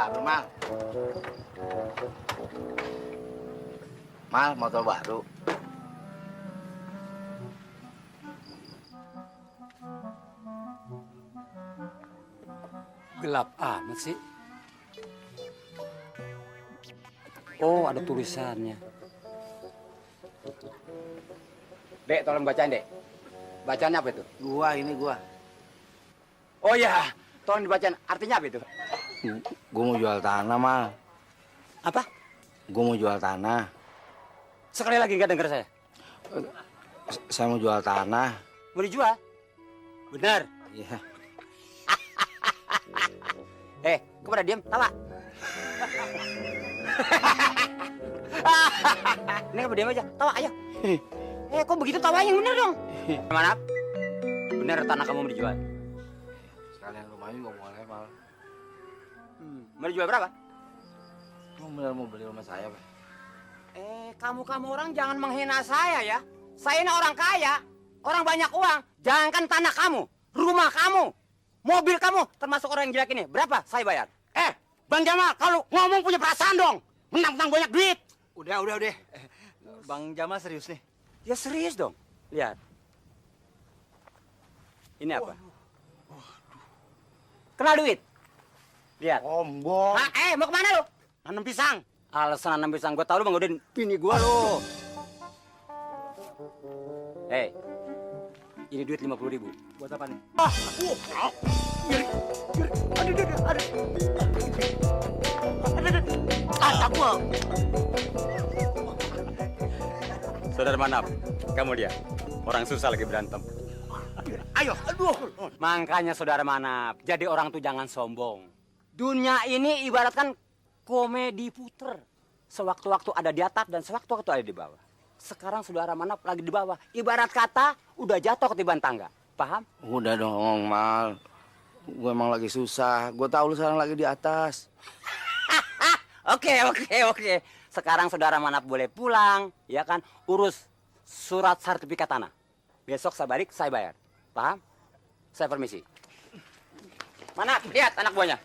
baru, Mal. Mal, motor baru. Gelap amat sih. Oh, ada tulisannya. Dek, tolong bacain, Dek. Bacanya apa itu? Ini gua. Oh ya, tolong dibacain. Artinya apa itu? Gua mau jual tanah, Mal. Apa? Gua mau jual tanah. Sekali lagi nggak dengar saya. Saya mau jual tanah. Mau dijual? Benar. Iya. Kepada diam, tawa. Ini apa diam aja, tawa ayo. Kok begitu tawa yang bener dong? Mana? Bener tanah kamu mau dijual? Sekalian rumahnya juga boleh, Mal. Mau dijual berapa? Lu bener mau beli rumah saya, Pak? Kamu orang jangan menghina saya ya. Saya ini orang kaya, orang banyak uang. Jangankan tanah kamu, rumah kamu, mobil kamu, termasuk orang yang jelek ini. Berapa saya bayar? Bang Jamal, kalau ngomong punya perasaan dong. Menang-menang banyak duit. Udah. Bang Jamal serius nih. Ya serius dong. Lihat. Ini apa? Kenal duit? Lihat. Sombong. Mau kemana lu? Nanam pisang. Alasan nanam pisang. Gue tau lu menggodain bini gue lu. Ini duit 50.000. Buat apa nih? Kata gua. Saudara Manap, kamu dia. Orang susah lagi berantem. Ayo, aduh. Makanya saudara Manap, jadi orang tuh jangan sombong. Dunia ini ibaratkan komedi puter. Sewaktu-waktu ada di atas dan sewaktu-waktu ada di bawah. Sekarang saudara Manap lagi di bawah. Ibarat kata udah jatuh ketiban tangga. Paham? Udah dong, Mal. Gue emang lagi susah. Gue tahu lu sekarang lagi di atas. Oke. Sekarang saudara Manap boleh pulang, ya kan? Urus surat sertifikat tanah. Besok saya balik, saya bayar. Paham? Saya permisi. Manap, lihat anak buahnya.